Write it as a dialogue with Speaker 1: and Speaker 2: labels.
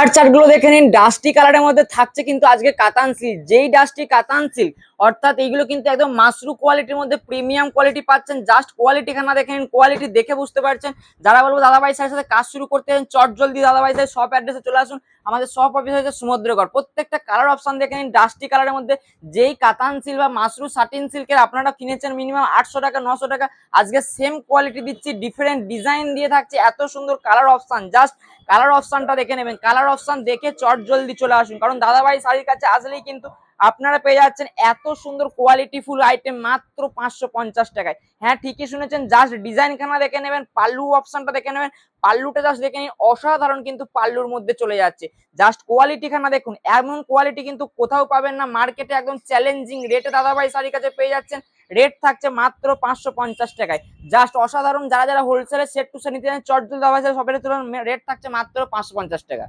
Speaker 1: Colour chart গুলো দেখে নিন। ডাস্টি কালারের মধ্যে থাকছে কিন্তু আজকে কাতান সিল্ক, যেই ডাস্টি কাতান সিল্ক অর্থাৎ এইগুলো কিন্তু একদম মাশরু কোয়ালিটির মধ্যে প্রিমিয়াম কোয়ালিটি পাচ্ছেন। জাস্ট কোয়ালিটি খানা দেখে নিন, কোয়ালিটি দেখে বুঝতে পারছেন। যারা বলবো দাদাভাই স্যারের সাথে কাজ শুরু করতে চান, চট জলদি দাদাভাই স্যার শপ অ্যাড্রেসে চলে আসুন। আমাদের শপ অফিস হচ্ছে সমুদ্রগড়। প্রত্যেকটা কালার অপশন দেখে নিন। ডাস্টি কালারের মধ্যে যেই কাতান সিল্ক বা মাশরু সাটিন সিল্কের আপনারা কিনেছেন মিনিমাম 800 টাকা 900 টাকা, আজকে সেম কোয়ালিটি দিচ্ছি, ডিফারেন্ট ডিজাইন দিয়ে থাকছে, এত সুন্দর কালার অপশন। জাস্ট কালার অপশনটা দেখে নেবেন, কালার অপশন দেখে চট জলদি চলে আসুন, কারণ দাদাভাই শাড়ির কাছে আসলেই কিন্তু আপনারা পেয়ে যাচ্ছেন এত সুন্দর কোয়ালিটি ফুল আইটেম মাত্র 550 টাকায়। হ্যাঁ ঠিকই শুনেছেন, জাস্ট ডিজাইন খানা দেখে নেবেন, পাল্লু অপশনটা দেখে নেবেন, পাল্লুটা জাস্ট দেখে নিন, অসাধারণ কিন্তু পাল্লুর মধ্যে চলে যাচ্ছে। জাস্ট কোয়ালিটি খানা দেখুন, এমন কোয়ালিটি কিন্তু কোথাও পাবেন না মার্কেটে, একদম চ্যালেঞ্জিং রেটে দাদাভাই শাড়ির কাছে পেয়ে যাচ্ছেন। রেট থাকছে মাত্র 550 টাকায়, জাস্ট অসাধারণ। যারা যারা হোলসেলে সেট টু সেট নিতে চান চট জলদি দাদাভাই শাড়ি শপে চলুন, রেট থাকছে মাত্র 550 টাকা।